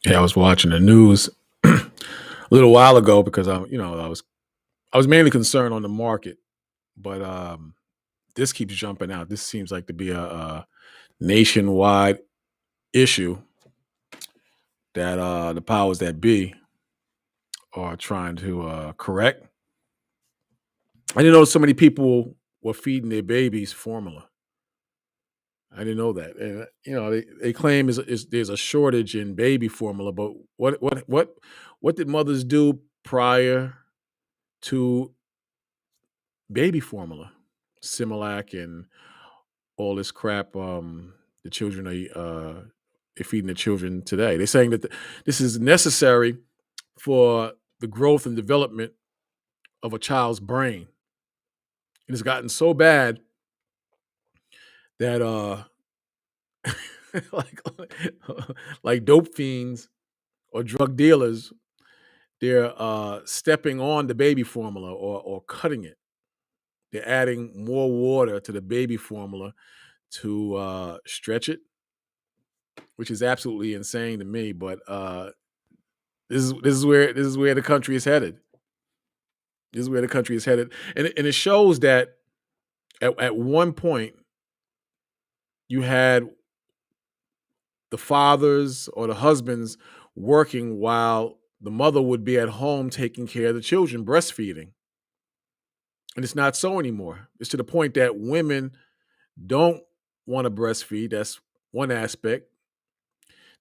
Yeah, I was watching the news a little while ago because I was mainly concerned on the market, but this keeps jumping out. This seems like to be a nationwide issue that the powers that be are trying to correct. I didn't know so many people were feeding their babies formula. I didn't know that, and they claim is there's a shortage in baby formula, but what did mothers do prior to baby formula, Similac, and all this crap. The children they're feeding the children today. They're saying that this is necessary for the growth and development of a child's brain. It has gotten so bad that like like dope fiends or drug dealers, they're stepping on the baby formula or cutting it. They're adding more water to the baby formula to stretch it, which is absolutely insane to me. But this is where the country is headed. This is where the country is headed, and it shows that at one point you had the fathers or the husbands working while the mother would be at home taking care of the children, breastfeeding, and it's not so anymore. It's to the point that women don't want to breastfeed. That's one aspect.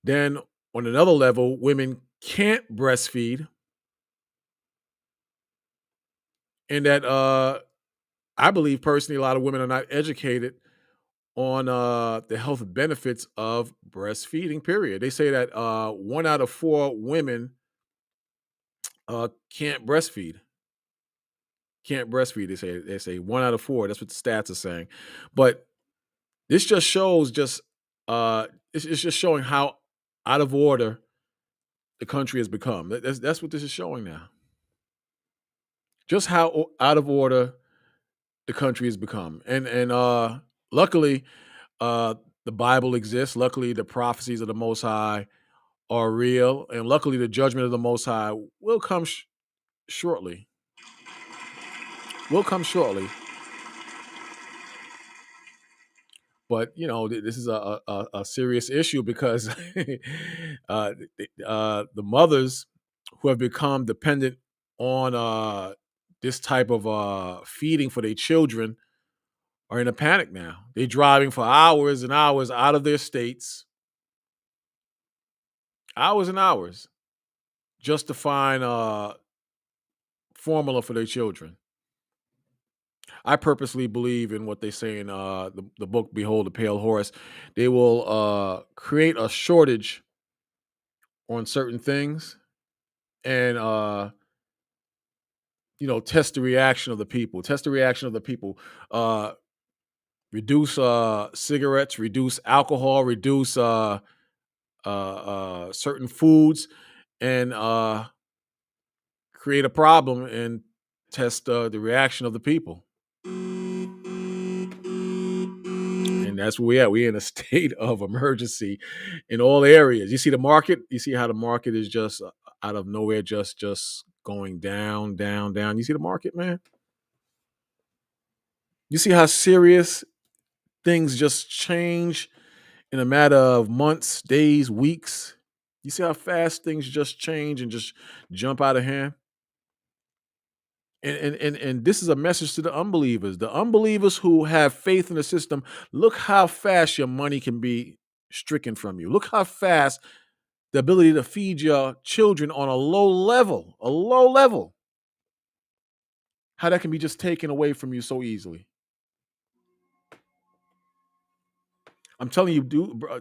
Then on another level, women can't breastfeed, and that I believe personally a lot of women are not educated on the health benefits of breastfeeding. Period. They say that 1 out of 4 women can't breastfeed. Can't breastfeed. They say 1 out of 4. That's what the stats are saying. But this just shows it's just showing how out of order the country has become. That's what this is showing now. Just how out of order the country has become. And luckily, uh, the Bible exists. Luckily, the prophecies of the Most High are real, and luckily, the judgment of the Most High will come shortly. Will come shortly. But this is a serious issue because the mothers who have become dependent on this type of feeding for their children are in a panic now. They're driving for hours and hours out of their states, hours and hours, just to find formula for their children. I purposely believe in what they say in the book "Behold the Pale Horse." They will create a shortage on certain things and test the reaction of the people. Test the reaction of the people. Uh, Reduce cigarettes, reduce alcohol, reduce certain foods, and create a problem and test the reaction of the people. And that's where we at. We're in a state of emergency in all areas. You see the market. You see how the market is just out of nowhere, just going down, down, down. You see the market, man. You see how serious things just change in a matter of months, days, weeks. You see how fast things just change and just jump out of hand. And this is a message to the unbelievers. The unbelievers who have faith in the system, look how fast your money can be stricken from you. Look how fast the ability to feed your children on a low level, how that can be just taken away from you so easily. I'm telling you,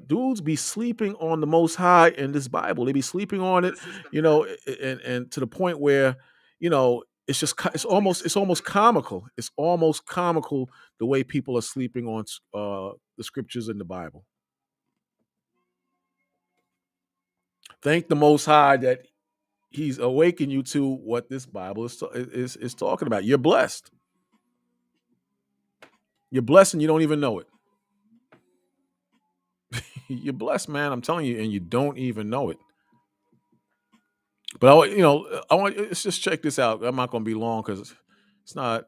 dudes be sleeping on the Most High in this Bible. They be sleeping on it, and to the point where it's just it's almost comical. It's almost comical the way people are sleeping on the scriptures in the Bible. Thank the Most High that He's awakened you to what this Bible is talking about. You're blessed. You're blessed, and you don't even know it. You're blessed, man. I'm telling you, and you don't even know it. But I want let's just check this out. I'm not going to be long because it's not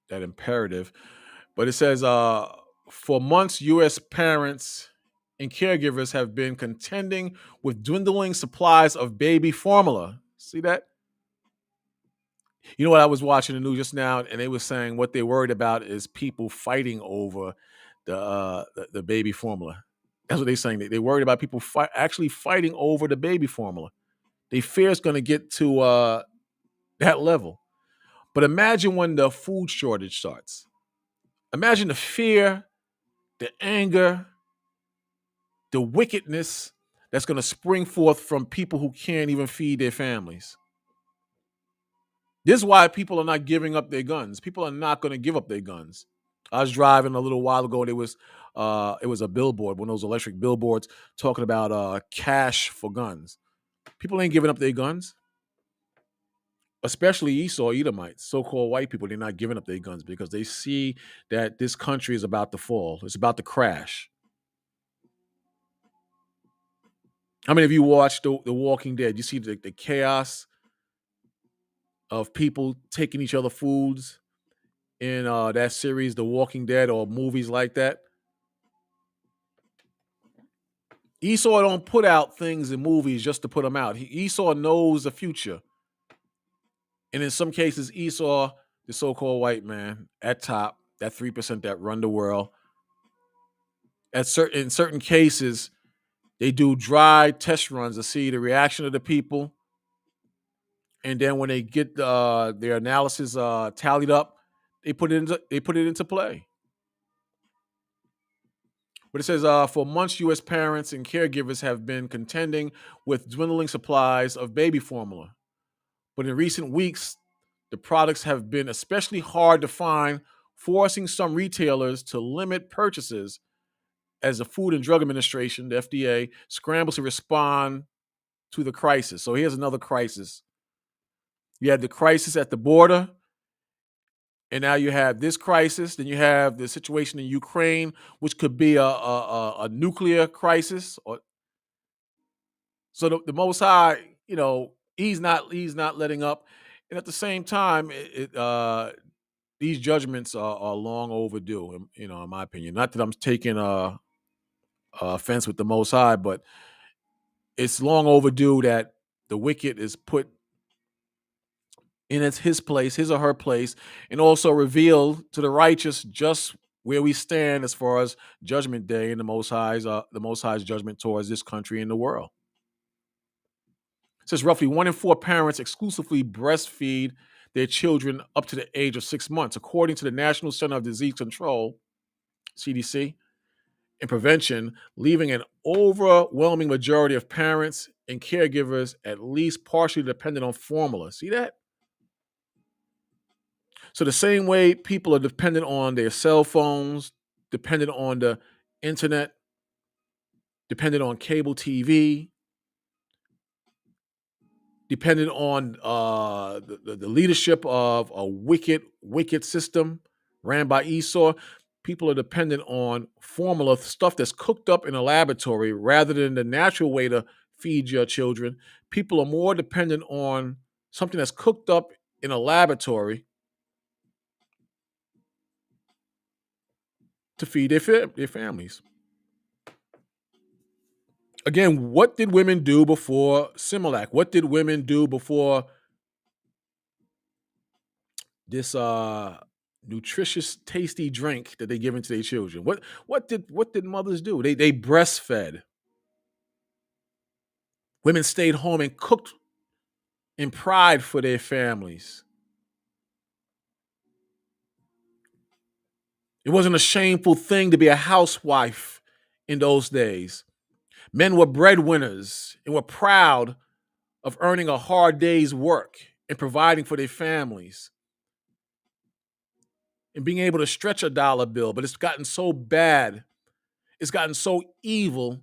that imperative. But it says, for months, U.S. parents and caregivers have been contending with dwindling supplies of baby formula. See that? You know what? I was watching the news just now, and they were saying what they're worried about is people fighting over the baby formula. That's what they're saying. They're worried about people actually fighting over the baby formula. They fear it's going to get to that level. But imagine when the food shortage starts. Imagine the fear, the anger, the wickedness that's going to spring forth from people who can't even feed their families. This is why people are not giving up their guns. People are not going to give up their guns. I was driving a little while ago. And it was a billboard, one of those electric billboards, talking about cash for guns. People ain't giving up their guns, especially Esau Edomites, so-called white people. They're not giving up their guns because they see that this country is about to fall. It's about to crash. How many of you watched the Walking Dead? You see the chaos of people taking each other foods in that series, The Walking Dead, or movies like that. Esau don't put out things in movies just to put them out. Esau knows the future. And in some cases, Esau, the so-called white man at top, that 3% that run the world, in certain cases, they do dry test runs to see the reaction of the people. And then when they get their analysis tallied up, they put it into play. But it says, for months, U.S. parents and caregivers have been contending with dwindling supplies of baby formula. But in recent weeks, the products have been especially hard to find, forcing some retailers to limit purchases as the Food and Drug Administration, the FDA, scrambles to respond to the crisis. So here's another crisis. You had the crisis at the border, and now you have this crisis. Then you have the situation in Ukraine, which could be a nuclear crisis. So the Most High, he's not letting up, and at the same time, these judgments are long overdue. In my opinion, not that I'm taking offense with the Most High, but it's long overdue that the wicked is put in his place, his or her place, and also reveal to the righteous just where we stand as far as Judgment Day and the Most High's judgment towards this country and the world. It says roughly 1 in 4 parents exclusively breastfeed their children up to the age of 6 months, according to the National Center of Disease Control, CDC, and Prevention, leaving an overwhelming majority of parents and caregivers at least partially dependent on formula. See that? So the same way people are dependent on their cell phones, dependent on the internet, dependent on cable TV, dependent on the leadership of a wicked system ran by Esau. People are dependent on formula, stuff that's cooked up in a laboratory rather than the natural way to feed your children. People are more dependent on something that's cooked up in a laboratory to feed their families. Again, what did women do before Similac? What did women do before this nutritious, tasty drink that they give into their children? What did mothers do? They breastfed. Women stayed home and cooked in pride for their families. It wasn't a shameful thing to be a housewife in those days. Men were breadwinners and were proud of earning a hard day's work and providing for their families and being able to stretch a dollar bill. But it's gotten so bad, it's gotten so evil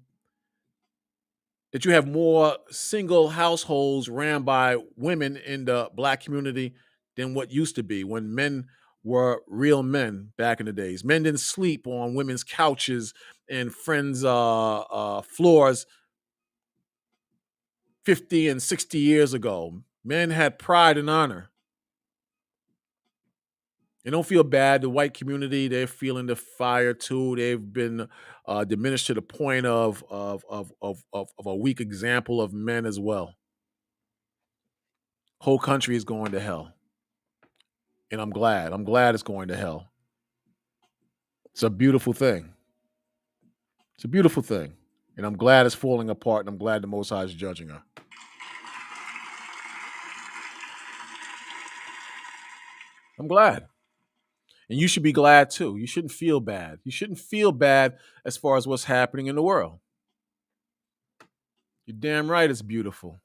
that you have more single households ran by women in the Black community than what used to be when men were real men back in the days. Men didn't sleep on women's couches and friends' floors 50 and 60 years ago. Men had pride and honor. And don't feel bad. The white community, they're feeling the fire too. They've been diminished to the point of a weak example of men as well. Whole country is going to hell. And I'm glad. I'm glad it's going to hell. It's a beautiful thing. It's a beautiful thing. And I'm glad it's falling apart, and I'm glad the Most High is judging her. I'm glad. And you should be glad too. You shouldn't feel bad. You shouldn't feel bad as far as what's happening in the world. You're damn right it's beautiful.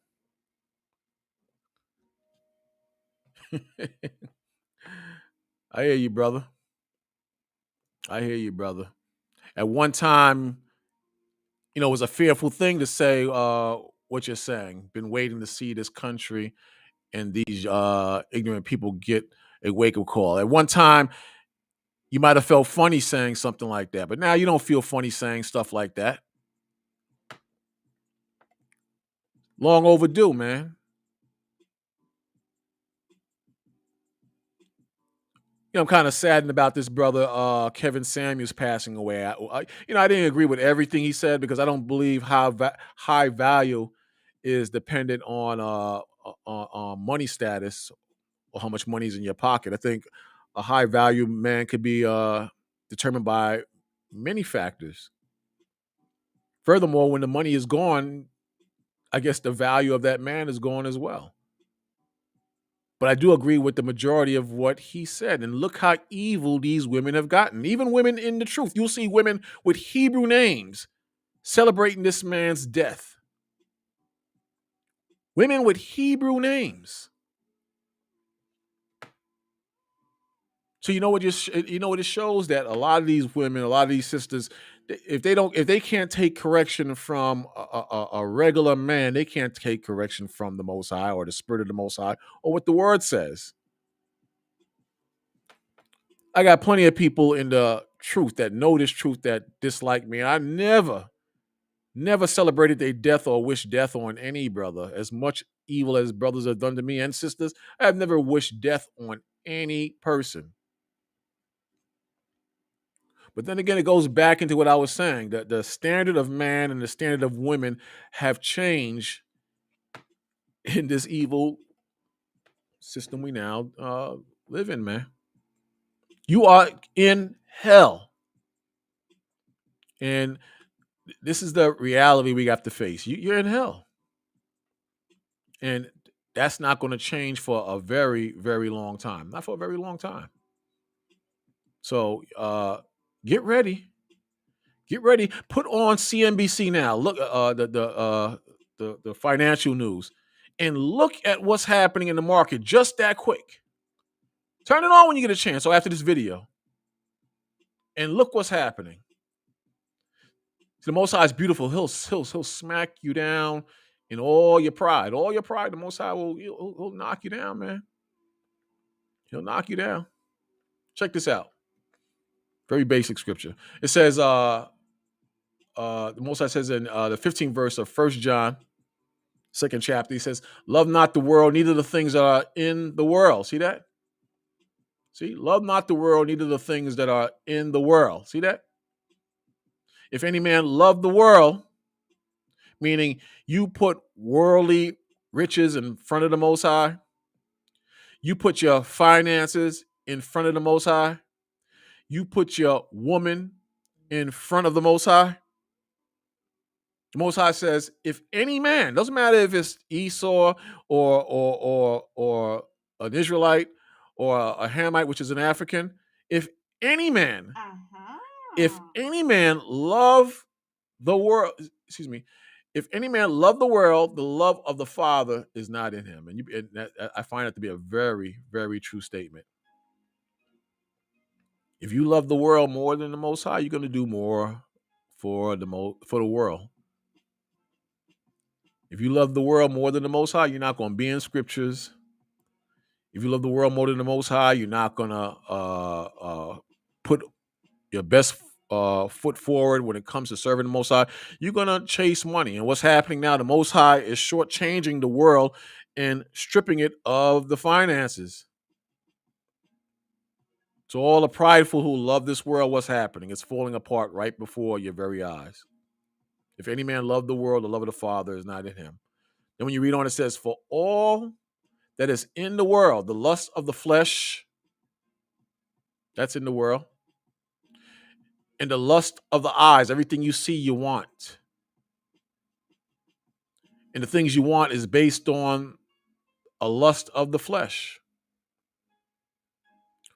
I hear you, brother. I hear you, brother. At one time, it was a fearful thing to say what you're saying. Been waiting to see this country and these ignorant people get a wake up call. At one time, you might have felt funny saying something like that, but now you don't feel funny saying stuff like that. Long overdue, man. I'm kind of saddened about this brother Kevin Samuels passing away. I didn't agree with everything he said because I don't believe how high value is dependent on money status or how much money is in your pocket. I think a high value man could be determined by many factors. Furthermore, when the money is gone, I guess the value of that man is gone as well. But I do agree with the majority of what he said. And look how evil these women have gotten. Even women in the truth. You'll see women with Hebrew names celebrating this man's death. Women with Hebrew names. So you know what it shows? That a lot of these women, a lot of these sisters, if they can't take correction from a regular man, they can't take correction from the Most High or the Spirit of the Most High or what the Word says. I got plenty of people in the truth that know this truth that dislike me. I never celebrated their death or wished death on any brother. As much evil as brothers have done to me and sisters, I have never wished death on any person. But then again, it goes back into what I was saying, that the standard of man and the standard of women have changed in this evil system we now live in, man. You are in hell. And this is the reality we have to face. You're in hell. And that's not going to change for a very, very long time. Not for a very long time. So get ready. Get ready. Put on CNBC now. Look, the financial news, and look at what's happening in the market just that quick. Turn it on when you get a chance. So after this video, and look what's happening. The Most High is beautiful. He'll smack you down in all your pride. All your pride, the Most High he'll knock you down, man. He'll knock you down. Check this out. Very basic scripture. It says, the Most High says in the 15th verse of 1 John, 2nd chapter, he says, love not the world, neither the things that are in the world. See that? See? Love not the world, neither the things that are in the world. See that? If any man love the world, meaning you put worldly riches in front of the Most High, you put your finances in front of the Most High, you put your woman in front of the Most High. The Most High says, if any man, doesn't matter if it's Esau or an Israelite or a Hamite, which is an African, if any man love the world, if any man love the world, the love of the Father is not in him. And I find that to be a very, very true statement. If you love the world more than the Most High, you're going to do more for the world. If you love the world more than the Most High, you're not going to be in scriptures. If you love the world more than the Most High, you're not going to put your best foot forward when it comes to serving the Most High, you're going to chase money. And what's happening now, the Most High is shortchanging the world and stripping it of the finances. So all the prideful who love this world, what's happening? It's falling apart right before your very eyes. If any man love the world, the love of the Father is not in him. And when you read on, it says, for all that is in the world, the lust of the flesh, that's in the world, and the lust of the eyes, everything you see, you want. And the things you want is based on a lust of the flesh.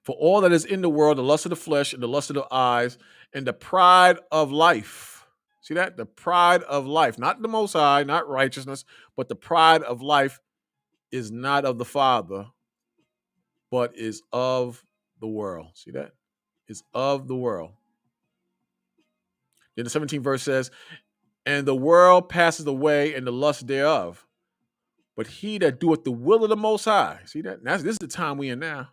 For all that is in the world, the lust of the flesh and the lust of the eyes and the pride of life. See that? The pride of life, not the Most High, not righteousness, but the pride of life is not of the Father, but is of the world. See that? Is of the world. Then the 17th verse says, and the world passes away and the lust thereof. But he that doeth the will of the Most High, see that? This is the time we in now.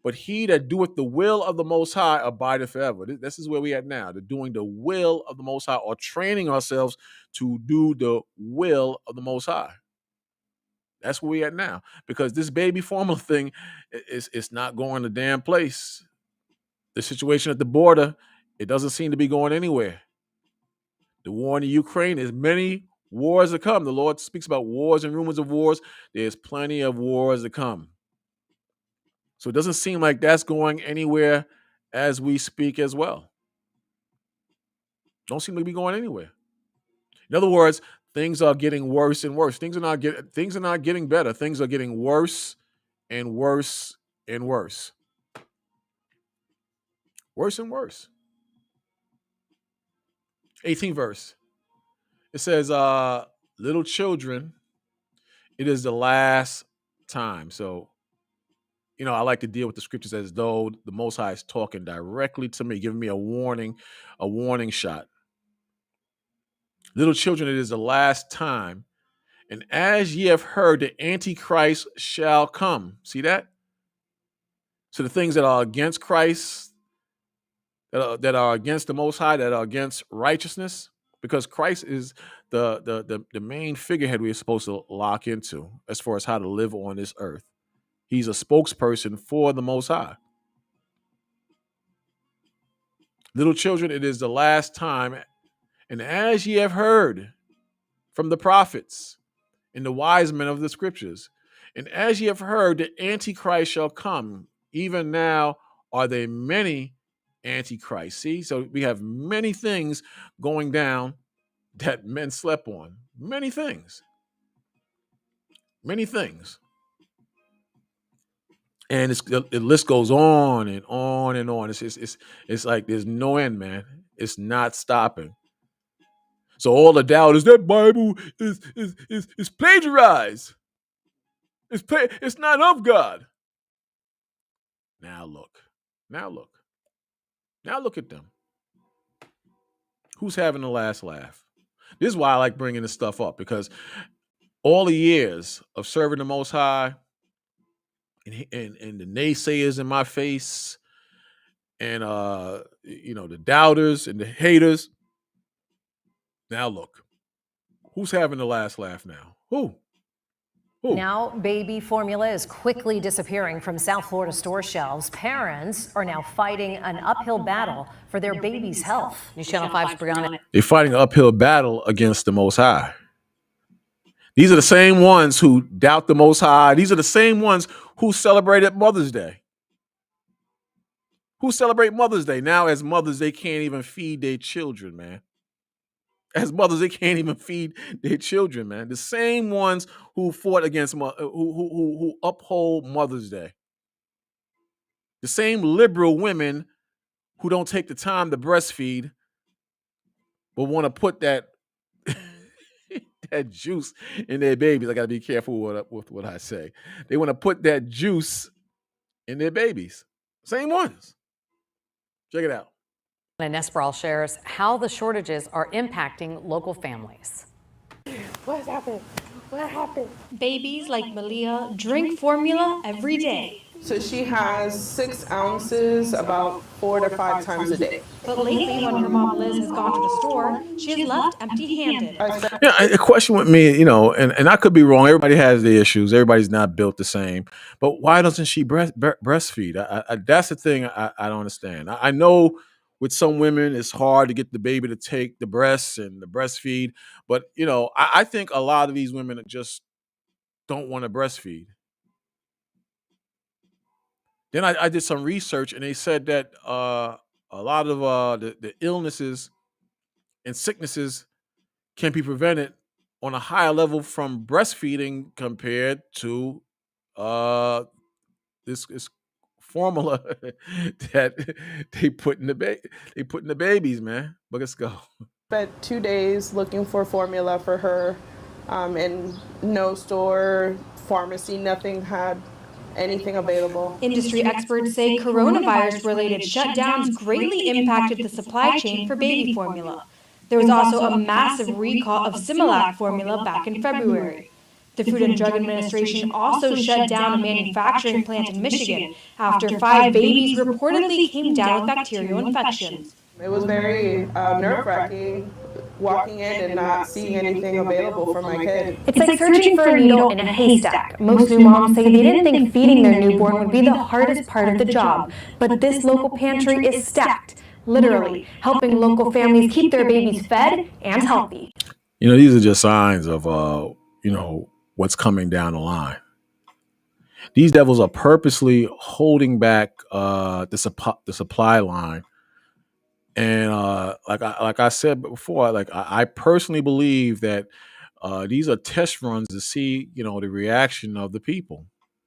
But he that doeth the will of the Most High abideth forever. This is where we at now. The doing the will of the Most High, or training ourselves to do the will of the Most High. That's where we at now. Because this baby formula thing is not going a damn place. The situation at the border, it doesn't seem to be going anywhere. The war in the Ukraine, there's many wars to come. The Lord speaks about wars and rumors of wars. There's plenty of wars to come. So it doesn't seem like that's going anywhere as we speak as well. Don't seem to be going anywhere. In other words, things are getting worse and worse. Things are not getting better. Things are getting worse and worse and worse. Worse and worse. 18th verse. It says, little children, it is the last time. So, I like to deal with the scriptures as though the Most High is talking directly to me, giving me a warning shot. Little children, it is the last time. And as ye have heard, the Antichrist shall come. See that? So the things that are against Christ, that are against the Most High, that are against righteousness, because Christ is the main figurehead we are supposed to lock into as far as how to live on this earth. He's a spokesperson for the Most High. Little children, it is the last time. And as ye have heard from the prophets and the wise men of the scriptures, and as ye have heard, the Antichrist shall come. Even now are there many Antichrists. See, so we have many things going down that men slept on. Many things. Many things. And the list goes on and on and on. It's like there's no end, man. It's not stopping. So all the doubters, that Bible is plagiarized. It's not of God. Now look at them. Who's having the last laugh? This is why I like bringing this stuff up, because all the years of serving the Most High and the naysayers in my face and the doubters and the haters. Now look, who's having the last laugh now? Who? Now, baby formula is quickly disappearing from South Florida store shelves. Parents are now fighting an uphill battle for their baby's health. News Channel 5's Brianna. They're fighting an uphill battle against the Most High. These are the same ones who doubt the Most High. These are the same ones who celebrated Mother's Day. Who celebrate Mother's Day? Now, as mothers, they can't even feed their children, man. As mothers, they can't even feed their children, man. The same ones who fought against, who uphold Mother's Day. The same liberal women who don't take the time to breastfeed, but want to put that that juice in their babies. I got to be careful with what I say. They want to put that juice in their babies. Same ones. Check it out. And Nesbral shares how the shortages are impacting local families. What happened? What happened? Babies like Malia drink formula every day. So she has 6 ounces about 4 to 5 times a day. But lately, when her mom Liz has gone to the store, she has left empty-handed. Yeah, a question with me, and I could be wrong. Everybody has their issues. Everybody's not built the same. But why doesn't she breastfeed? That's the thing I don't understand. I know with some women it's hard to get the baby to take the breasts and the breastfeed, but I think a lot of these women just don't want to breastfeed. Then I did some research and they said that a lot of the illnesses and sicknesses can be prevented on a higher level from breastfeeding compared to uh, this formula that they put in the babies, man. But let's go. Spent 2 days looking for formula for her, and no store, pharmacy, nothing had anything available. Industry experts say coronavirus-related shutdowns greatly impacted the supply chain for baby formula. There was also a massive recall of Similac formula back in February. The Food and Drug Administration also shut down a manufacturing plant in Michigan after 5 babies reportedly came down with bacterial infections. It was very nerve-wracking walking in and not seeing anything available for my kid. It's like searching for a needle in a haystack. Most new moms say they didn't think feeding their newborn would be the hardest part of the job, but this local pantry is stacked, literally, helping local families keep their babies fed and healthy. These are just signs of what's coming down the line. These devils are purposely holding back the supply line. And like I said before, I personally believe that these are test runs to see, the reaction of the people.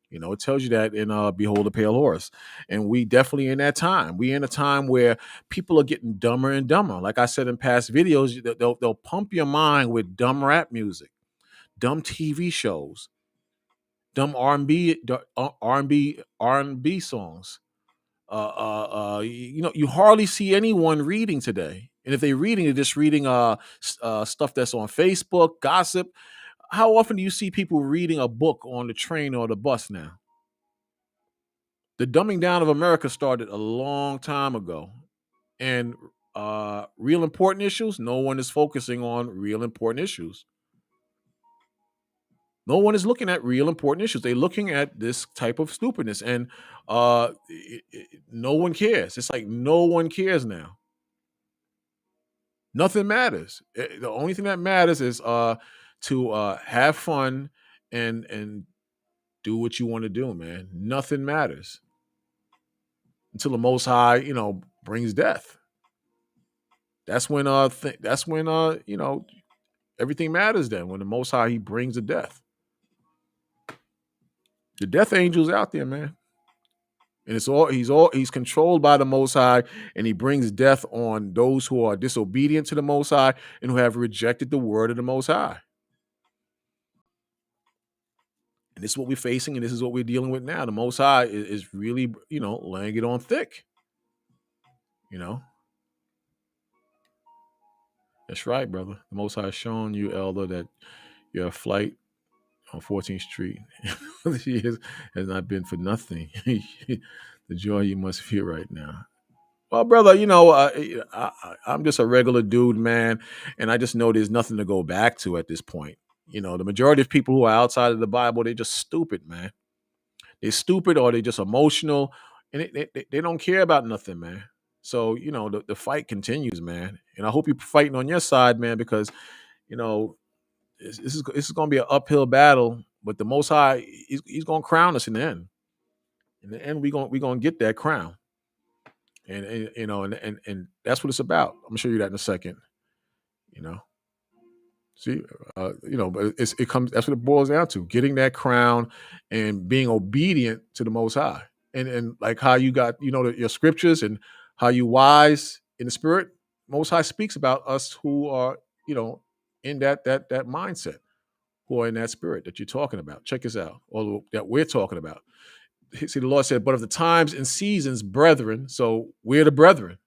It tells you that in Behold the Pale Horse. And we definitely in that time. We in a time where people are getting dumber and dumber. Like I said in past videos, they'll pump your mind with dumb rap music, dumb TV shows, dumb R&B songs. You hardly see anyone reading today. And if they're reading, they're just reading stuff that's on Facebook, gossip. How often do you see people reading a book on the train or the bus now? The dumbing down of America started a long time ago. And real important issues, no one is focusing on real important issues. No one is looking at real important issues. They're looking at this type of stupidness, and no one cares. It's like no one cares now. Nothing matters. The only thing that matters is to have fun and do what you want to do, man. Nothing matters until the Most High, brings death. That's when everything matters. Then when the Most High He brings the death. The death angel's out there, man. And he's controlled by the Most High, and he brings death on those who are disobedient to the Most High and who have rejected the word of the Most High. And this is what we're facing, and this is what we're dealing with now. The Most High is really, laying it on thick. That's right, brother. The Most High has shown you, Elder, that your flight on 14th Street has not been for nothing. The joy you must feel right now. Well, brother, I'm just a regular dude, man, and I just know there's nothing to go back to at this point. The majority of people who are outside of the Bible, they're just stupid, man. They're stupid or they're just emotional, and they don't care about nothing, man. So, the fight continues, man. And I hope you're fighting on your side, man, because, this is going to be an uphill battle, but the Most High, he's going to crown us in the end. In the end, we're going to get that crown. And that's what it's about. I'm gonna show you that in a second. See, but it comes. That's what it boils down to: getting that crown and being obedient to the Most High. And like how you got, your scriptures and how you wise in the spirit. Most High speaks about us who are, in that mindset, who are in that spirit that you're talking about. Check this out, or that we're talking about. See, the Lord said, but of the times and seasons, brethren, so we're the brethren.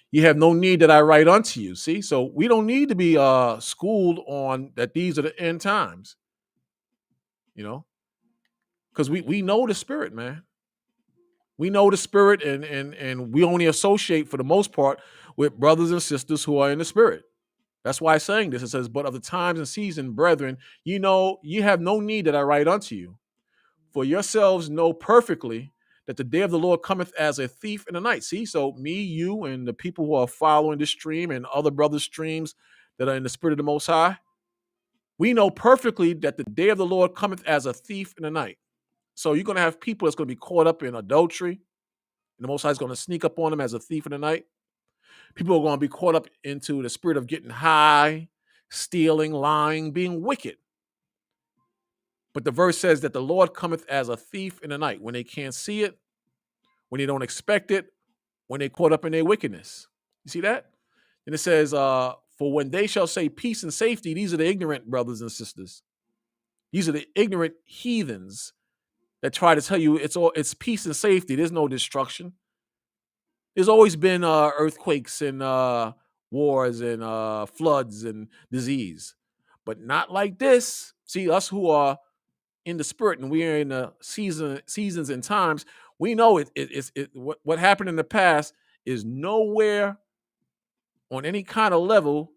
You have no need that I write unto you. See, so we don't need to be schooled on that these are the end times, because we know the spirit, man. We know the spirit, and we only associate for the most part with brothers and sisters who are in the spirit. That's why it's saying this. It says, but of the times and season, brethren, you know, ye have no need that I write unto you. For yourselves know perfectly that the day of the Lord cometh as a thief in the night. See, so me, you, and the people who are following this stream and other brothers' streams that are in the spirit of the Most High, we know perfectly that the day of the Lord cometh as a thief in the night. So you're going to have people that's going to be caught up in adultery, and the Most High is going to sneak up on them as a thief in the night. People are going to be caught up into the spirit of getting high, stealing, lying, being wicked. But the verse says that the Lord cometh as a thief in the night, when they can't see it, when they don't expect it, when they caught up in their wickedness. You see that? And it says, for when they shall say peace and safety, these are the ignorant brothers and sisters. These are the ignorant heathens that try to tell you it's peace and safety. There's no destruction. There's always been earthquakes and wars and floods and disease, but not like this. See, us who are in the spirit and we are in the seasons and times, we know what happened in the past is nowhere on any kind of level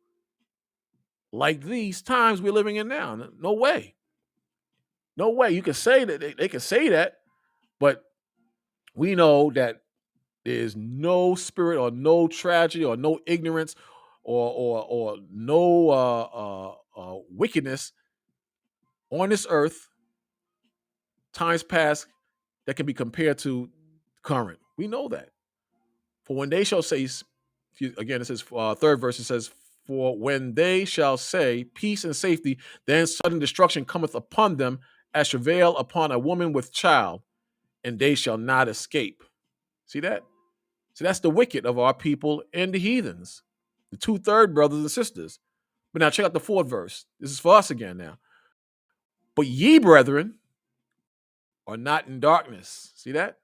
like these times we're living in now. No way. No way. You can say that they can say that, but we know that there's no spirit or no tragedy or no ignorance or no wickedness on this earth, times past, that can be compared to current. We know that. For when they shall say, again, it says, third verse, it says, for when they shall say peace and safety, then sudden destruction cometh upon them as travail upon a woman with child, and they shall not escape. See that? So that's the wicked of our people and the heathens, the 2/3 brothers and sisters. But now check out the fourth verse. This is for us again now. But ye, brethren, are not in darkness. See that?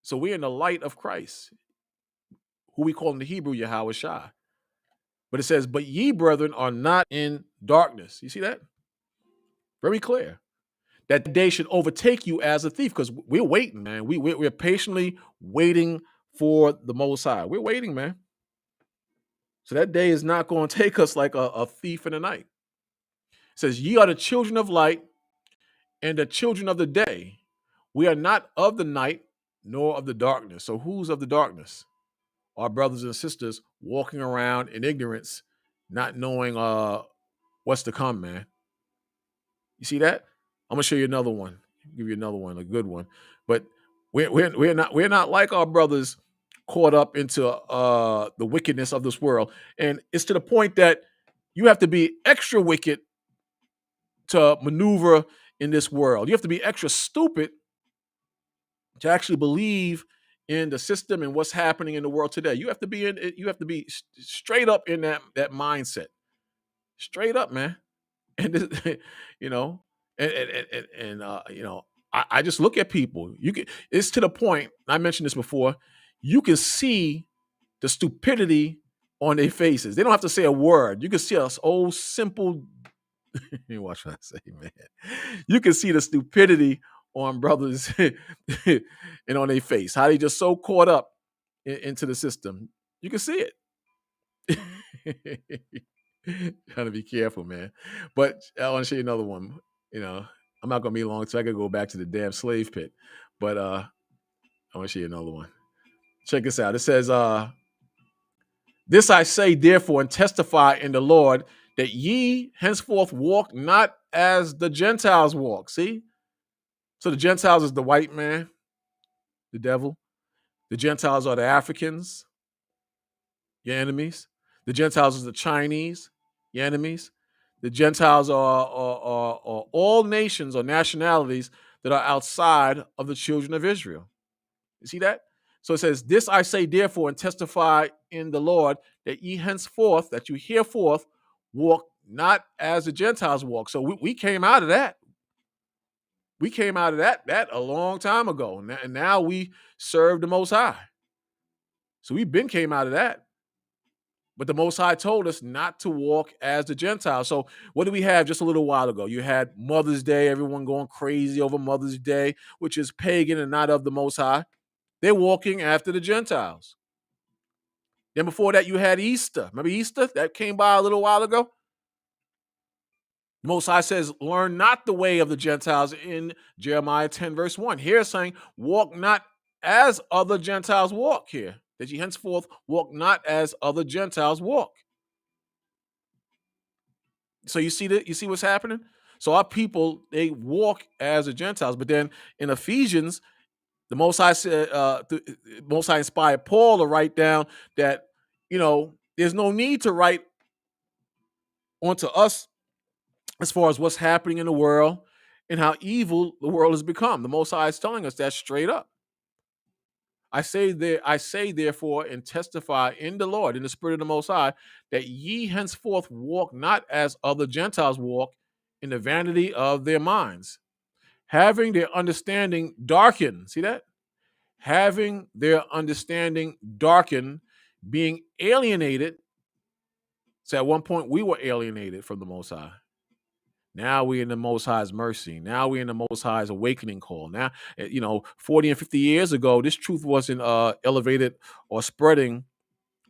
So we're in the light of Christ, who we call in the Hebrew Yahweh Shai. But it says, but ye, brethren, are not in darkness. You see that? Very clear. That day should overtake you as a thief, because we're waiting, man. We're patiently waiting for the Most High. We're waiting, man. So that day is not going to take us like a thief in the night. It says, ye are the children of light and the children of the day. We are not of the night nor of the darkness. So who's of the darkness? Our brothers and sisters walking around in ignorance, not knowing what's to come, man. You see that? I'm gonna show you another one. Give you another one, a good one. But we're not like our brothers caught up into the wickedness of this world. And it's to the point that you have to be extra wicked to maneuver in this world. You have to be extra stupid to actually believe in the system and what's happening in the world today. You have to be straight up in that mindset. Straight up, man. And this, you know, I just look at people. It's to the point, I mentioned this before, you can see the stupidity on their faces. They don't have to say a word. You can see us old simple. Watch what I say, man. You can see the stupidity on brothers and on their face. How they just so caught up into the system. You can see it. Trying to be careful, man. But I want to show you another one. I'm not gonna be long, so I gotta go back to the damn slave pit. But I want to show you another one. Check this out. It says, this I say, therefore, and testify in the Lord, that ye henceforth walk not as the Gentiles walk. See? So the Gentiles is the white man, the devil. The Gentiles are the Africans, your enemies. The Gentiles is the Chinese, your enemies. The Gentiles are all nations or nationalities that are outside of the children of Israel. You see that? So it says, this I say therefore and testify in the Lord, that ye henceforth, that you hereforth walk not as the Gentiles walk. So we came out of that. We came out of that a long time ago. And now we serve the Most High. So we've been came out of that. But the Most High told us not to walk as the Gentiles. So what did we have just a little while ago? You had Mother's Day, everyone going crazy over Mother's Day, which is pagan and not of the Most High. They're walking after the Gentiles. Then before that, you had Easter. Remember Easter? That came by a little while ago. The Most High says, learn not the way of the Gentiles in Jeremiah 10, verse 1. Here it's saying, walk not as other Gentiles walk here. That ye henceforth walk not as other Gentiles walk. So you see that? You see what's happening? So our people, they walk as the Gentiles. But then in Ephesians, the Most High said, Most High inspired Paul to write down that, there's no need to write onto us as far as what's happening in the world and how evil the world has become. The Most High is telling us that straight up. I say therefore and testify in the Lord, in the Spirit of the Most High, that ye henceforth walk not as other Gentiles walk, in the vanity of their minds, having their understanding darkened. See that? Having their understanding darkened, being alienated. So at one point we were alienated from the Most High. Now we're in the Most High's mercy. Now we're in the Most High's awakening call. Now, 40 and 50 years ago, this truth wasn't elevated or spreading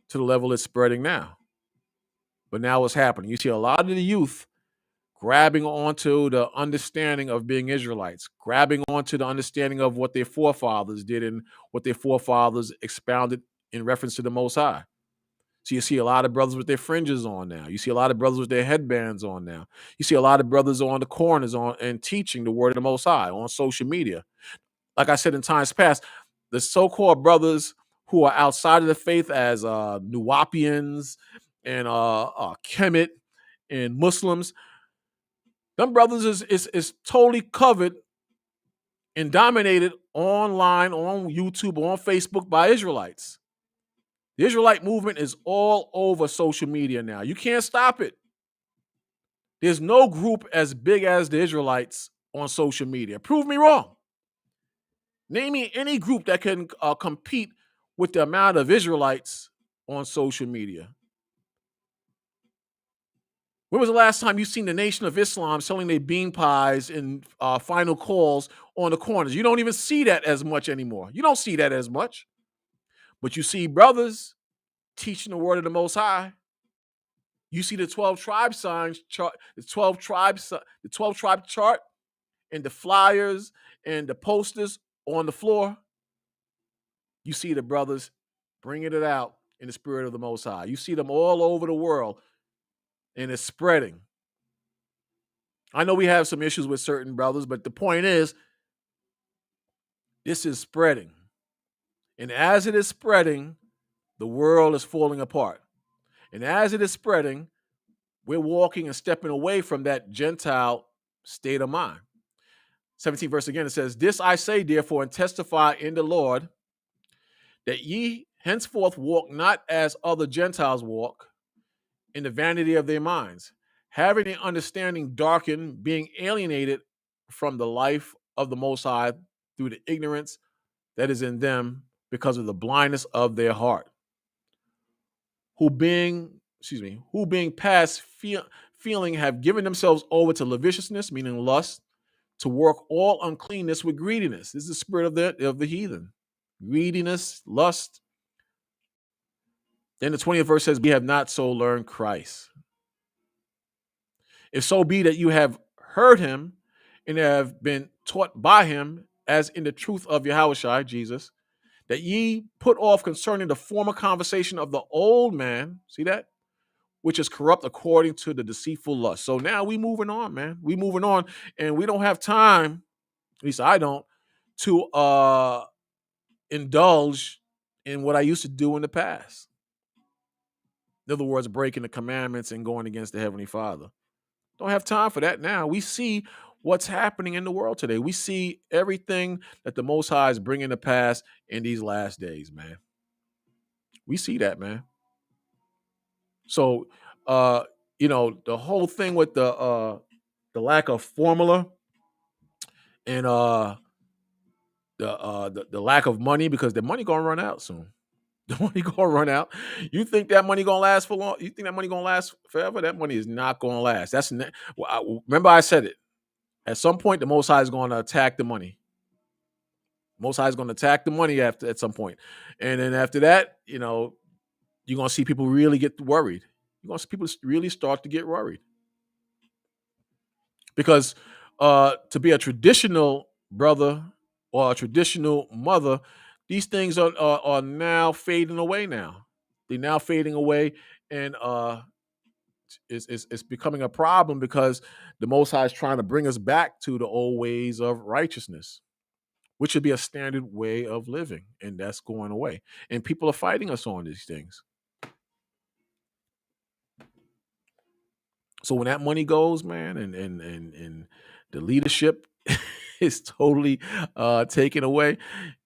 to the level it's spreading now. But now what's happening? You see a lot of the youth grabbing onto the understanding of being Israelites, grabbing onto the understanding of what their forefathers did and what their forefathers expounded in reference to the Most High. So you see a lot of brothers with their fringes on now. You see a lot of brothers with their headbands on now. You see a lot of brothers on the corners and teaching the word of the Most High on social media. Like I said in times past, the so-called brothers who are outside of the faith as Nuwapians and Kemet and Muslims, them brothers is totally covered and dominated online, on YouTube, on Facebook by Israelites. The Israelite movement is all over social media now. You can't stop it. There's no group as big as the Israelites on social media. Prove me wrong. Name me any group that can compete with the amount of Israelites on social media. When was the last time you seen the Nation of Islam selling their bean pies and final calls on the corners? You don't even see that as much anymore. You don't see that as much. But you see brothers teaching the word of the Most High. You see the 12 tribe signs chart, the 12 tribe chart, and the flyers and the posters on the floor. You see the brothers bringing it out in the spirit of the Most High. You see them all over the world, and it's spreading. I know we have some issues with certain brothers, but the point is, this is spreading. And as it is spreading, the world is falling apart. And as it is spreading, we're walking and stepping away from that Gentile state of mind. 17th verse again, it says, this I say therefore and testify in the Lord, that ye henceforth walk not as other Gentiles walk, in the vanity of their minds, having their understanding darkened, being alienated from the life of the Most High through the ignorance that is in them because of the blindness of their heart, who being past feeling have given themselves over to lasciviousness, meaning lust, to work all uncleanness with greediness. This is the spirit of the heathen. Greediness, lust. Then the 20th verse says, we have not so learned Christ. If so be that you have heard him and have been taught by him, as in the truth of Yahushua, Jesus, that ye put off concerning the former conversation of the old man, see that? Which is corrupt according to the deceitful lust. So now we moving on, man. We moving on, and we don't have time, at least I don't, to indulge in what I used to do in the past. In other words, breaking the commandments and going against the Heavenly Father. Don't have time for that now. We see what's happening in the world today. We see everything that the Most High is bringing to pass in these last days, man. We see that, man. So, the whole thing with the lack of formula and the lack of money, because the money gonna run out soon. The money gonna run out. You think that money gonna last for long? You think that money gonna last forever? That money is not gonna last. Remember I said it. At some point, the Most High is going to attack the money. Most High is going to attack the money at some point. And then after that, you're going to see people really get worried. You're going to see people really start to get worried. Because to be a traditional brother or a traditional mother, these things are now fading away now. They're now fading away, and it's becoming a problem because the Most High is trying to bring us back to the old ways of righteousness, which should be a standard way of living, and that's going away. And people are fighting us on these things. So when that money goes, man, and the leadership is totally taken away,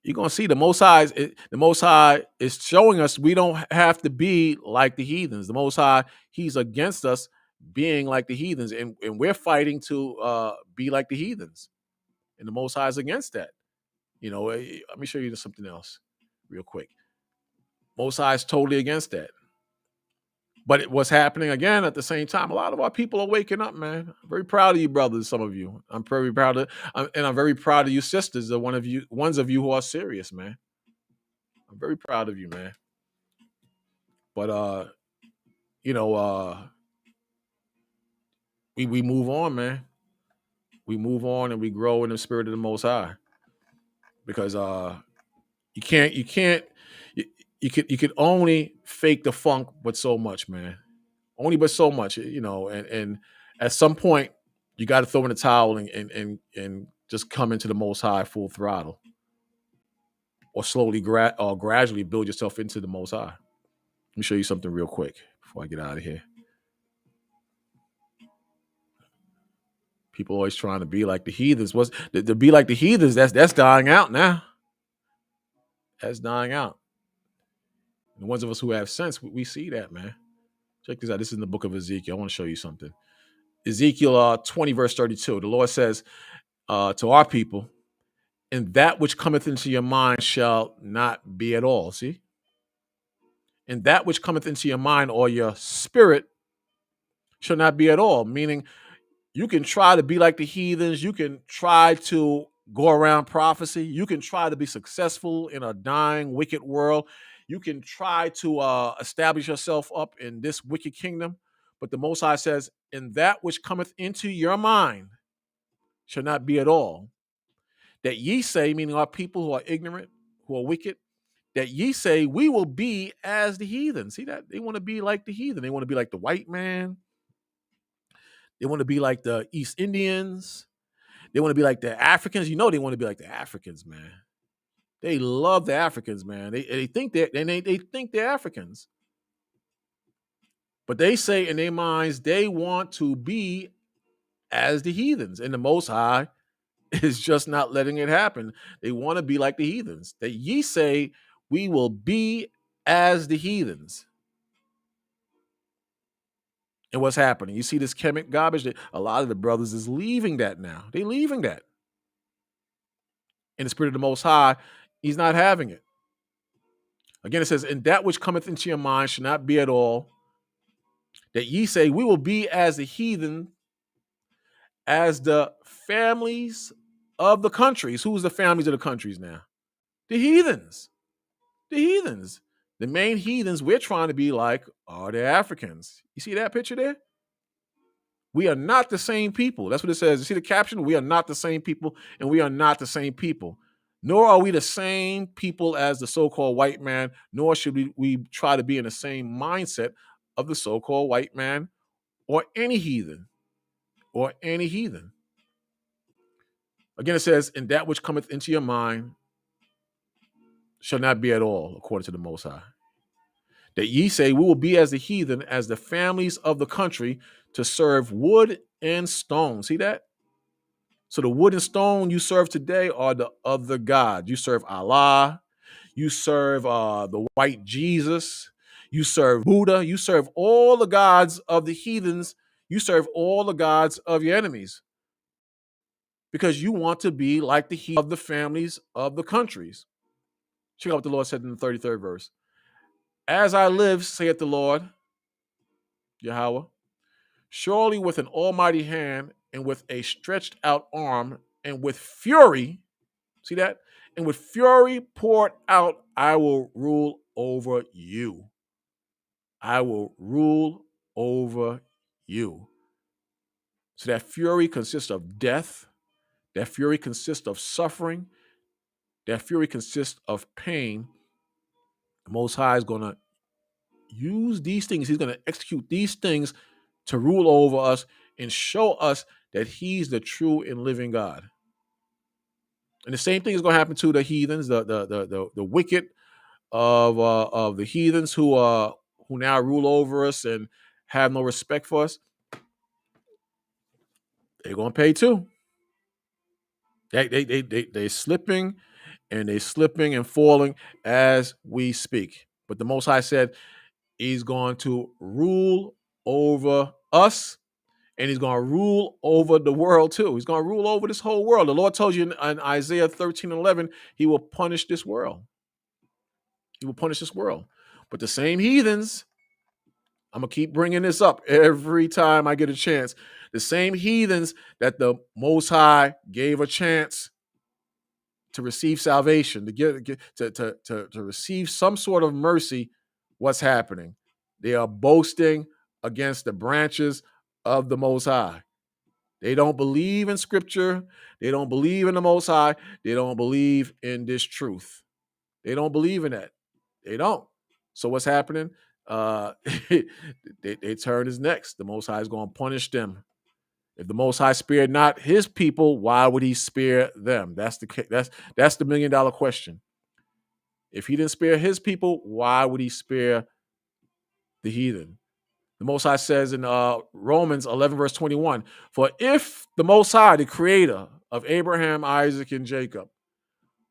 you're gonna see the Most High. The Most High is showing us we don't have to be like the heathens. The Most High, He's against us being like the heathens, and we're fighting to be like the heathens. And the Most High is against that. Let me show you something else real quick. Most High is totally against that. But what's happening again at the same time, a lot of our people are waking up, man. I'm very proud of you, brothers, some of you. I'm very proud and I'm very proud of you, sisters, the ones of you who are serious, man. I'm very proud of you, man. But we move on, man. We move on and we grow in the spirit of the Most High. Because you can only fake the funk but so much, man. Only but so much, and at some point you got to throw in the towel and just come into the Most High full throttle, or slowly or gradually build yourself into the Most High. Let me show you something real quick before I get out of here. People always trying to be like the heathens. To be like the heathens? That's dying out now. That's dying out. And the ones of us who have sense, we see that, man. Check this out. This is in the book of Ezekiel. I want to show you something. Ezekiel 20, verse 32. The Lord says to our people, and that which cometh into your mind shall not be at all. See? And that which cometh into your mind or your spirit shall not be at all. Meaning, you can try to be like the heathens. You can try to go around prophecy. You can try to be successful in a dying, wicked world. You can try to establish yourself up in this wicked kingdom. But the Most High says, and that which cometh into your mind shall not be at all. That ye say, meaning our people who are ignorant, who are wicked, that ye say, we will be as the heathen. See that? They want to be like the heathen. They want to be like the white man. They want to be like the East Indians. They want to be like the Africans. They want to be like the Africans, man. They love the Africans, man. They think they think they're Africans. But they say in their minds they want to be as the heathens. And the Most High is just not letting it happen. They want to be like the heathens. That ye say, we will be as the heathens. And what's happening? You see this chemic garbage? A lot of the brothers is leaving that now. They're leaving that. In the spirit of the Most High, He's not having it. Again, it says, and that which cometh into your mind shall not be at all. That ye say, we will be as the heathen, as the families of the countries. Who's the families of the countries now? The heathens. The heathens. The main heathens we're trying to be like are the Africans. You see that picture there? We are not the same people. That's what it says. You see the caption? We are not the same people, and we are not the same people. Nor are we the same people as the so-called white man, nor should we try to be in the same mindset of the so-called white man or any heathen. Or any heathen. Again, it says, and that which cometh into your mind shall not be at all, according to the Most High. That ye say, we will be as the heathen, as the families of the country, to serve wood and stone. See that? So the wood and stone you serve today are the other gods. You serve Allah. You serve the white Jesus. You serve Buddha. You serve all the gods of the heathens. You serve all the gods of your enemies. Because you want to be like of the families of the countries. Check out what the Lord said in the 33rd verse. As I live, saith the Lord, Yahweh, surely with an almighty hand and with a stretched out arm and with fury, see that? and with fury poured out, I will rule over you. I will rule over you. So that fury consists of death. That fury consists of suffering. That fury consists of pain. The Most High is going to use these things. He's going to execute these things to rule over us and show us that he's the true and living God. And the same thing is going to happen to the heathens, the wicked of the heathens who now rule over us and have no respect for us. They're going to pay too. They're slipping and falling as we speak. But the Most High said he's going to rule over us, and he's going to rule over the world too. He's going to rule over this whole world. The Lord told you in Isaiah 13:11, he will punish this world. He will punish this world. But the same heathens, I'm going to keep bringing this up every time I get a chance. The same heathens that the Most High gave a chance to receive salvation, to receive some sort of mercy, what's happening? They are boasting against the branches of the Most High. They don't believe in Scripture. They don't believe in the Most High. They don't believe in this truth. They don't believe in that. They don't. So what's happening? They turn his necks. The Most High is going to punish them. If the Most High spared not his people, why would he spare them? That's the $1 million question. If he didn't spare his people, why would he spare the heathen? The Most High says in Romans 11, verse 21, for if the Most High, the creator of Abraham, Isaac, and Jacob,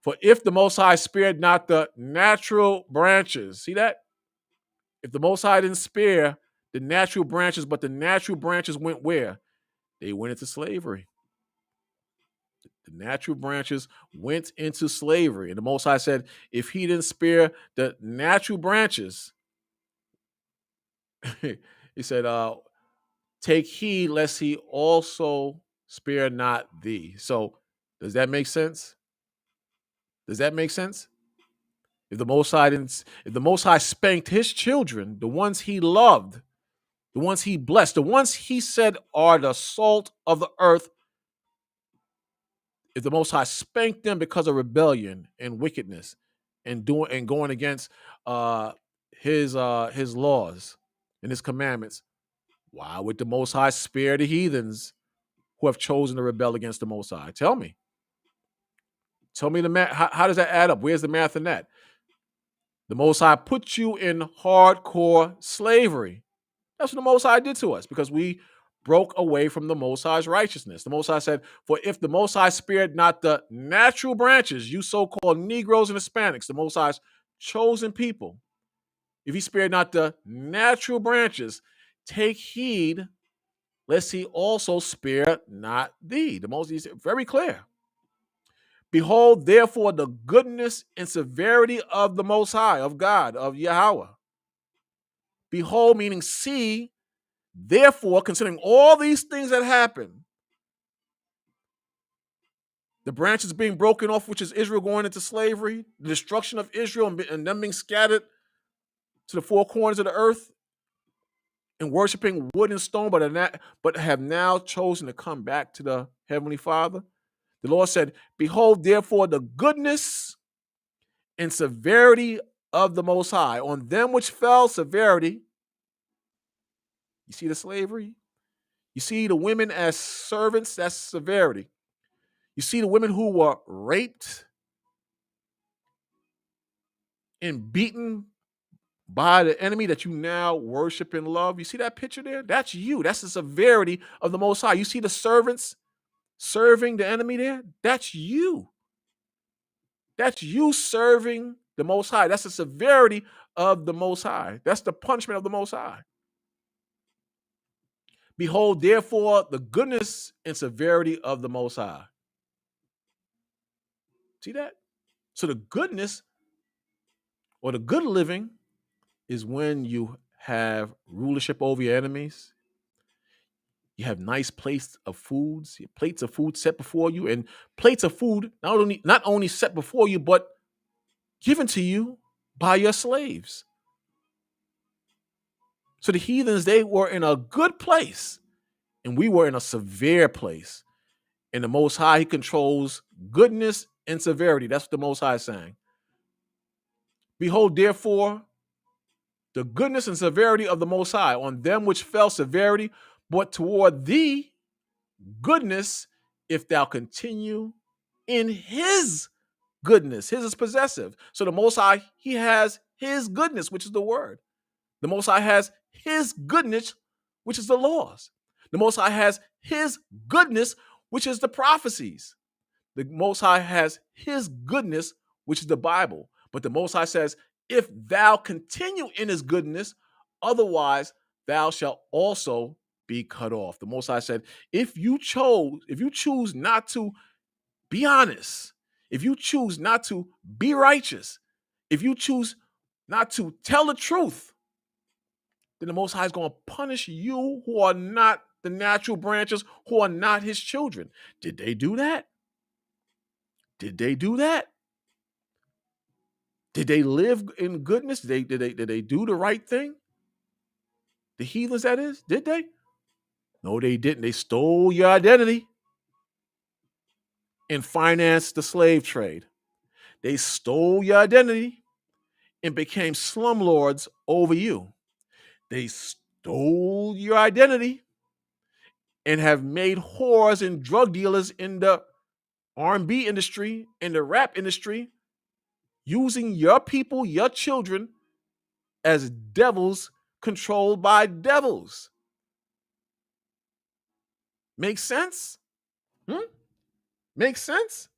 for if the Most High spared not the natural branches, see that? If the Most High didn't spare the natural branches, but the natural branches went where? They went into slavery. The natural branches went into slavery. And the Most High said, if he didn't spare the natural branches, he said, take heed lest he also spare not thee. So does that make sense? Does that make sense? If the Most High spanked his children, the ones he loved, the ones he blessed, the ones he said are the salt of the earth, if the Most High spanked them because of rebellion and wickedness and going against his laws and his commandments, why would the Most High spare the heathens who have chosen to rebel against the Most High? Tell me the math. How does that add up? Where's the math in that? The Most High put you in hardcore slavery. That's what the Most High did to us because we broke away from the Most High's righteousness. The Most High said, for if the Most High spared not the natural branches, you so-called Negroes and Hispanics, the Most High's chosen people, if he spared not the natural branches, take heed lest he also spare not thee. The Most High is very clear. Behold, therefore, the goodness and severity of the Most High, of God, of Yahweh. Behold, meaning see, therefore, considering all these things that happen, the branches being broken off, which is Israel going into slavery, the destruction of Israel and them being scattered to the four corners of the earth and worshiping wood and stone, but have now chosen to come back to the Heavenly Father. The Lord said, behold, therefore, the goodness and severity of the Most High. On them which fell, severity. You see the slavery? You see the women as servants, that's severity. You see the women who were raped and beaten by the enemy that you now worship and love. You see that picture there? That's you. That's the severity of the Most High. You see the servants serving the enemy there? That's you. That's you serving the Most High. That's the severity of the Most High. That's the punishment of the Most High. Behold, therefore, the goodness and severity of the Most High. See that? So the goodness or the good living is when you have rulership over your enemies. You have nice plates of food set before you, and plates of food not only set before you, but given to you by your slaves. So the heathens, they were in a good place, and we were in a severe place. And the Most High, he controls goodness and severity. That's what the Most High is saying. Behold, therefore, the goodness and severity of the Most High on them which fell severity, but toward thee goodness, if thou continue in his goodness. His is possessive. So the Most High, he has his goodness, which is the word. The Most High has his goodness, which is the laws. The Most High has his goodness, which is the prophecies. The Most High has his goodness, which is the Bible. But the Most High says, if thou continue in his goodness, otherwise thou shalt also be cut off. The Most High said, if you choose not to be honest, if you choose not to be righteous, if you choose not to tell the truth, then the Most High is going to punish you who are not the natural branches, who are not his children. Did they do that? Did they do that? Did they live in goodness? Did they do the right thing? The heathens, that is, did they? No, they didn't. They stole your identity and financed the slave trade. They stole your identity and became slumlords over you. They stole your identity and have made whores and drug dealers in the R&B industry, in the rap industry, using your people, your children, as devils controlled by devils. Makes sense? Makes sense?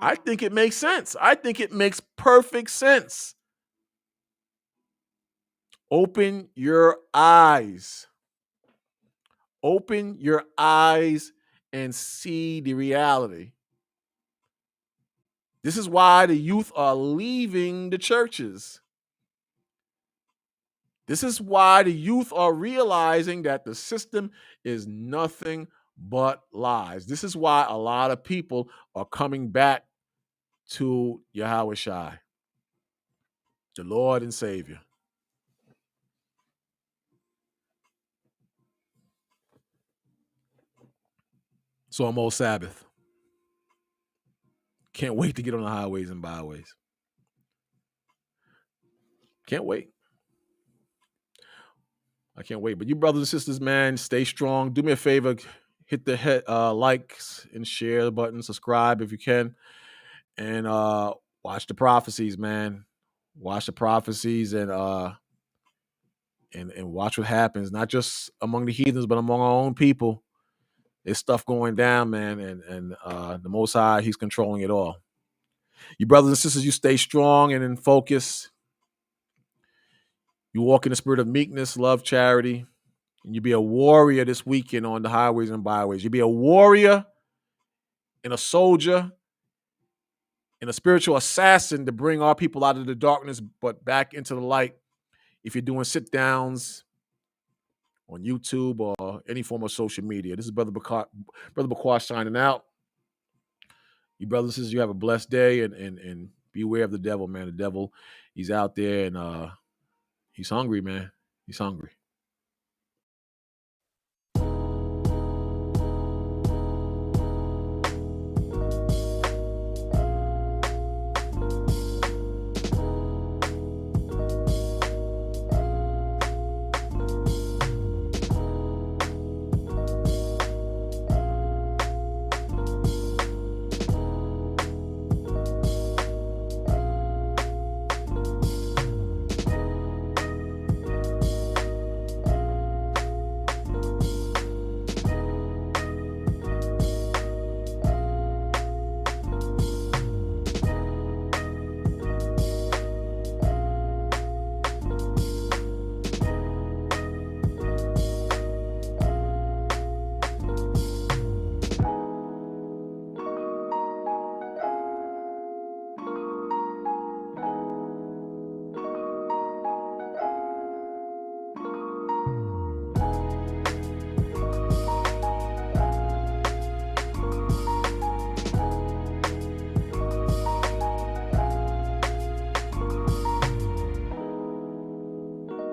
I think it makes sense. I think it makes perfect sense. Open your eyes. Open your eyes and see the reality. This is why the youth are leaving the churches. This is why the youth are realizing that the system is nothing but lies. This is why a lot of people are coming back to Yahweh Shai, the Lord and Savior. So I'm on Sabbath. Can't wait to get on the highways and byways. Can't wait. I can't wait. But you brothers and sisters, man, stay strong. Do me a favor. Hit the likes and share button. Subscribe if you can. And watch the prophecies, man. Watch the prophecies and watch what happens. Not just among the heathens, but among our own people. There's stuff going down, man. And the Most High, he's controlling it all. You brothers and sisters, you stay strong and in focus. You walk in the spirit of meekness, love, charity. And you be a warrior this weekend on the highways and byways. You be a warrior and a soldier and a spiritual assassin to bring our people out of the darkness, but back into the light. If you're doing sit downs on YouTube or any form of social media, this is Brother Bakar signing out. You brothers and sisters, you have a blessed day and beware of the devil, man. The devil, he's out there and he's hungry, man. He's hungry.